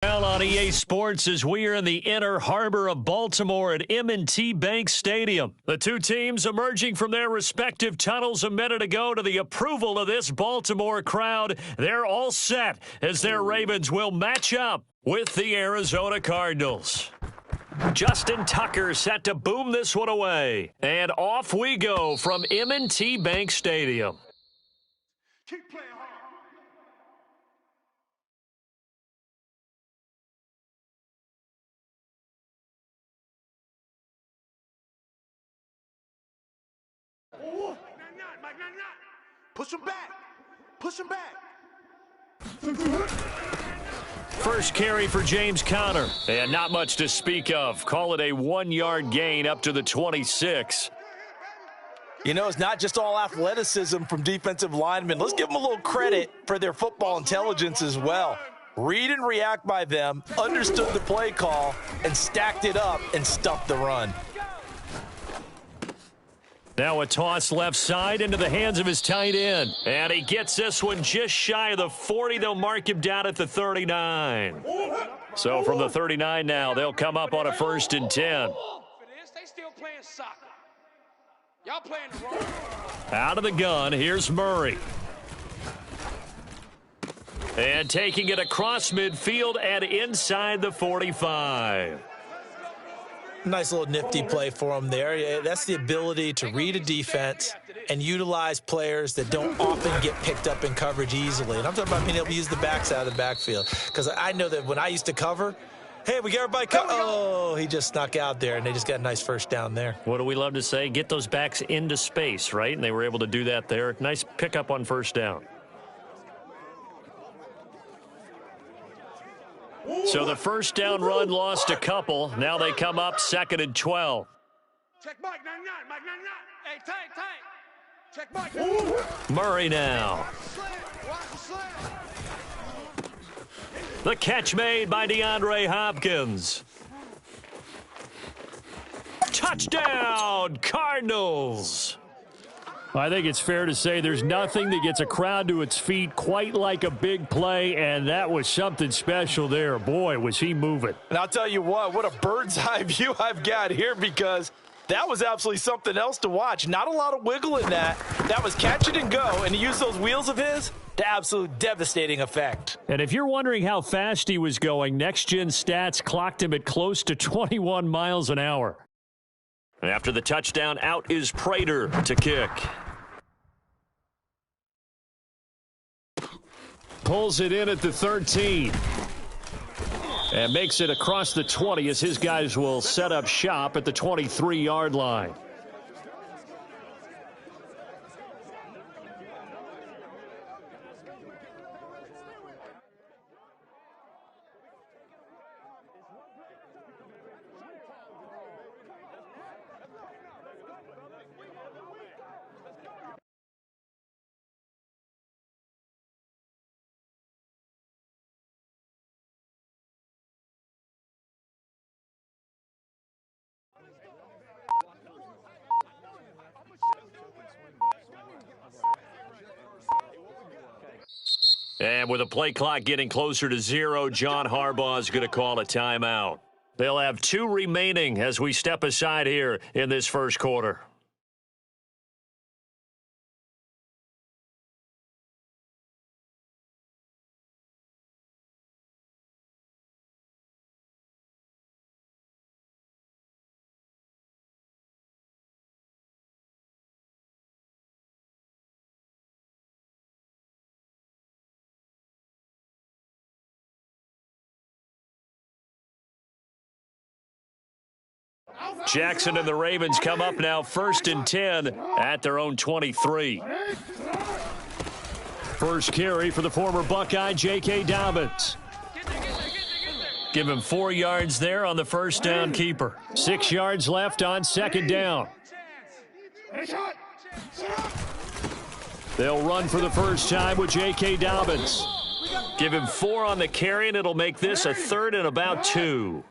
Well, on EA Sports as we are in the inner harbor of Baltimore at M&T Bank Stadium. The two teams emerging from their respective tunnels a minute ago to the approval of this Baltimore crowd. They're all set as their Ravens will match up with the Arizona Cardinals. Justin Tucker set to boom this one away. And off we go from M&T Bank Stadium. Keep playing hard. Mike, not. Push him back. Push him back. First carry for James Conner. And not much to speak of. Call it a 1-yard gain up to the 26. You know, it's not just all athleticism from defensive linemen. Let's give them a little credit for their football intelligence as well. Read and react by them, understood the play call, and stacked it up and stuffed the run. Now a toss left side into the hands of his tight end. And he gets this one just shy of the 40. They'll mark him down at the 39. So from the 39 now, they'll come up on a 1st and 10. They still playing soccer. Y'all playing the wrong. Out of the gun, here's Murray. And taking it across midfield and inside the 45. Nice little nifty play for him there. That's the ability to read a defense and utilize players that don't often get picked up in coverage easily. And I'm talking about being able to use the backs out of the backfield. Because I know that when I used to cover, hey, we got everybody covered. Oh, he just snuck out there, and they just got a nice first down there. What do we love to say? Get those backs into space, right? And they were able to do that there. Nice pickup on first down. So the first down run lost a couple. Now they come up 2nd and 12. Check Mike, not. Hey, tight. Check Mike. Murray now. The catch made by DeAndre Hopkins. Touchdown, Cardinals. I think it's fair to say there's nothing that gets a crowd to its feet quite like a big play, and that was something special there. Boy, was he moving. And I'll tell you what a bird's eye view I've got here, because that was absolutely something else to watch. Not a lot of wiggle in that. That was catch it and go, and he used those wheels of his to absolute devastating effect. And if you're wondering how fast he was going, Next Gen Stats clocked him at close to 21 miles an hour. After the touchdown, out is Prater to kick. Pulls it in at the 13. And makes it across the 20 as his guys will set up shop at the 23-yard line. And with the play clock getting closer to 0, John Harbaugh is going to call a timeout. They'll have 2 remaining as we step aside here in this first quarter. Jackson and the Ravens come up now 1st and 10 at their own 23. First carry for the former Buckeye, J.K. Dobbins. Give him 4 yards there on the first down keeper. 6 yards left on 2nd down. They'll run for the first time with J.K. Dobbins. Give him 4 on the carry, and it'll make this a 3rd and about 2.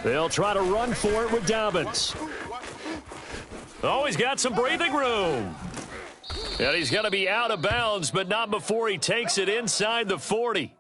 They'll try to run for it with Dobbins. Oh, he's got some breathing room. And he's going to be out of bounds, but not before he takes it inside the 40.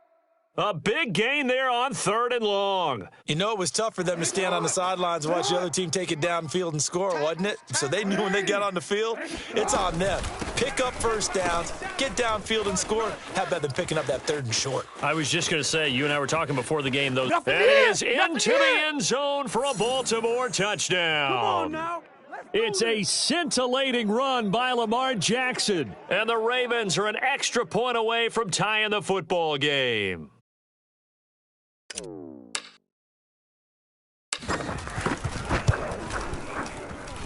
A big gain there on 3rd and long. You know, it was tough for them to stand on the sidelines and watch the other team take it downfield and score, wasn't it? So they knew when they got on the field, it's on them. Pick up first downs, get downfield and score. How about them picking up that 3rd and short? I was just going to say, you and I were talking before the game, though. That is into the end zone for a Baltimore touchdown. Come on now. It's a scintillating run by Lamar Jackson. And the Ravens are an extra point away from tying the football game.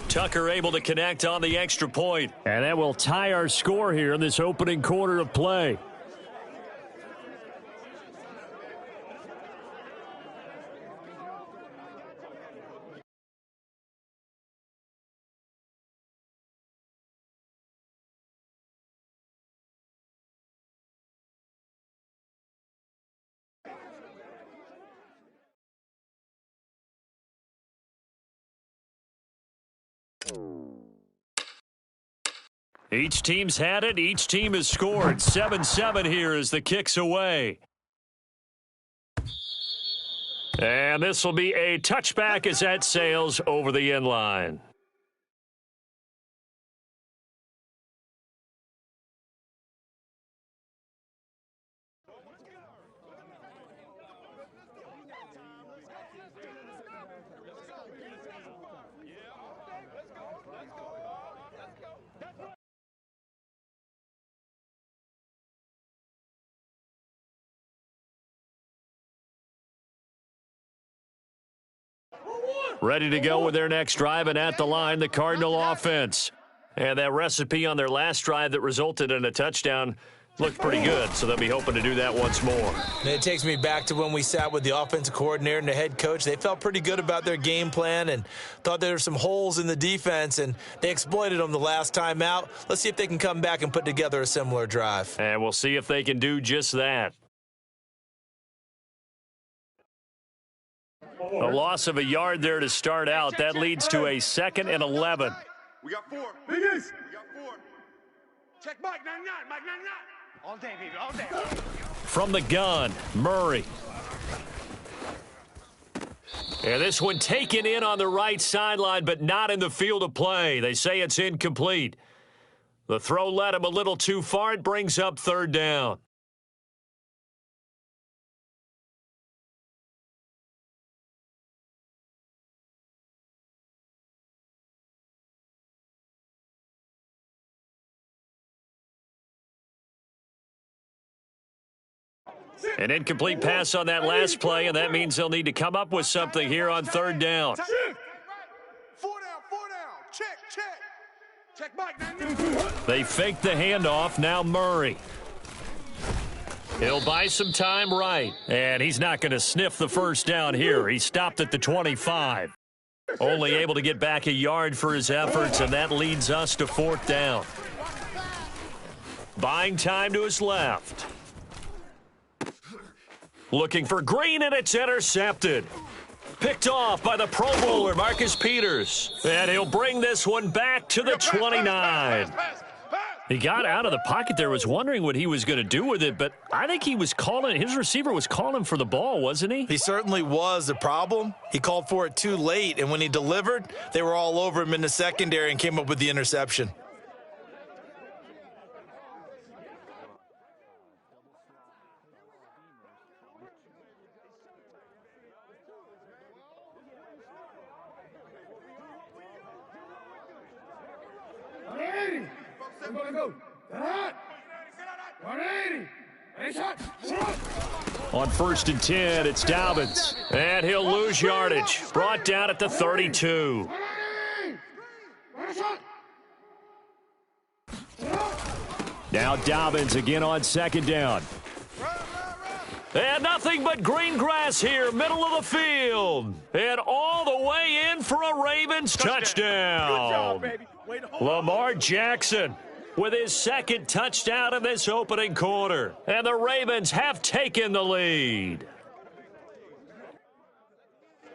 Tucker able to connect on the extra point. And that will tie our score here in this opening quarter of play. Each team's had it. Each team has scored. 7-7 here as the kick's away. And this will be a touchback as that sails over the end line. Ready to go with their next drive, and at the line, the Cardinal offense. And that recipe on their last drive that resulted in a touchdown looked pretty good, so they'll be hoping to do that once more. And it takes me back to when we sat with the offensive coordinator and the head coach. They felt pretty good about their game plan and thought there were some holes in the defense, and they exploited them the last time out. Let's see if they can come back and put together a similar drive. And we'll see if they can do just that. A loss of a yard there to start out. That leads to a 2nd and 11. We got 4. We got 4. Check Mike 99. Mike 99. All day, baby. All day. From the gun, Murray. And this one taken in on the right sideline, but not in the field of play. They say it's incomplete. The throw led him a little too far. It brings up 3rd down. An incomplete pass on that last play, and that means they'll need to come up with something here on 3rd down. 4 down. 4 down. Check Mike 99. They fake the handoff. Now Murray. He'll buy some time right. And he's not going to sniff the first down here. He stopped at the 25. Only able to get back a yard for his efforts, and that leads us to 4th down. Buying time to his left. Looking for Green, and it's intercepted. Picked off by the Pro Bowler, Marcus Peters. And he'll bring this one back to the 29. He got out of the pocket there, was wondering what he was going to do with it, but I think he was calling, his receiver was calling for the ball, wasn't he? He certainly was. The problem, he called for it too late, and when he delivered, they were all over him in the secondary and came up with the interception. On 1st and 10, it's Dobbins. And he'll lose yardage. Brought down at the 32. Now Dobbins again on 2nd down. And nothing but green grass here, middle of the field. And all the way in for a Ravens touchdown. Lamar Jackson with his 2nd touchdown in this opening quarter. And the Ravens have taken the lead.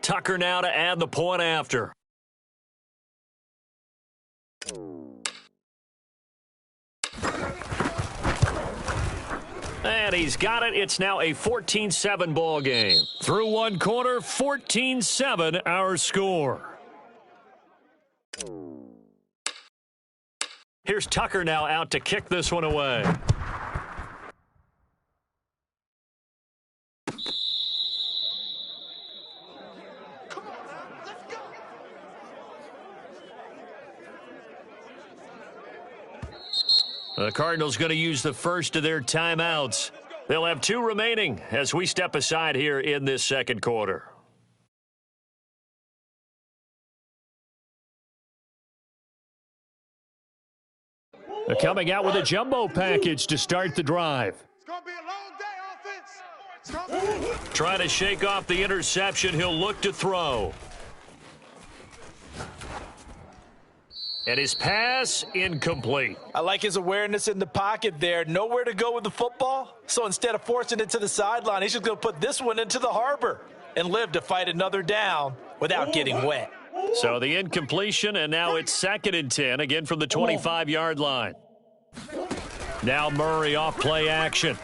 Tucker now to add the point after. And he's got it. It's now a 14-7 ball game. Through one quarter, 14-7 our score. Here's Tucker now out to kick this one away. The Cardinals going to use the first of their timeouts. They'll have 2 remaining as we step aside here in this second quarter. They're coming out with a jumbo package to start the drive. It's going to be a long day, offense. Trying to shake off the interception. He'll look to throw. And his pass, incomplete. I like his awareness in the pocket there. Nowhere to go with the football. So instead of forcing it to the sideline, he's just going to put this one into the harbor and live to fight another down without getting wet. So the incompletion, and now it's 2nd and 10, again from the 25-yard line. Now Murray off play action.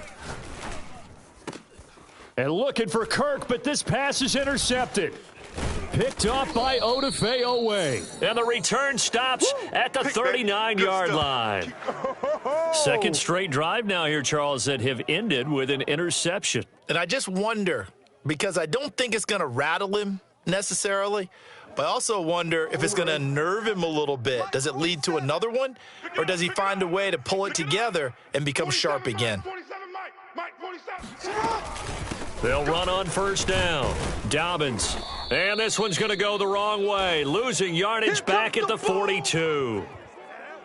And looking for Kirk, but this pass is intercepted. Picked off by Odafe. And the return stops at the 39-yard line. Second straight drive now here, Charles, that have ended with an interception. And I just wonder, because I don't think it's going to rattle him necessarily, but I also wonder if it's going to unnerve him a little bit. Does it lead to another one, or does he find a way to pull it together and become sharp again? 47, Mike, 47. They'll run on first down. Dobbins. And this one's going to go the wrong way. Losing yardage back at the 42.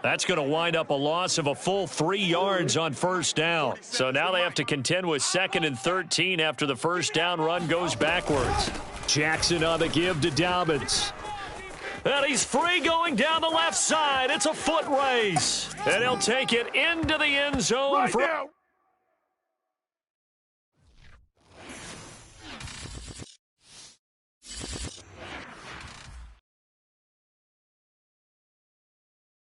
That's going to wind up a loss of a full 3 yards on first down. So now they have to contend with 2nd and 13 after the first down run goes backwards. Jackson on the give to Dobbins. And he's free going down the left side. It's a foot race. And he'll take it into the end zone.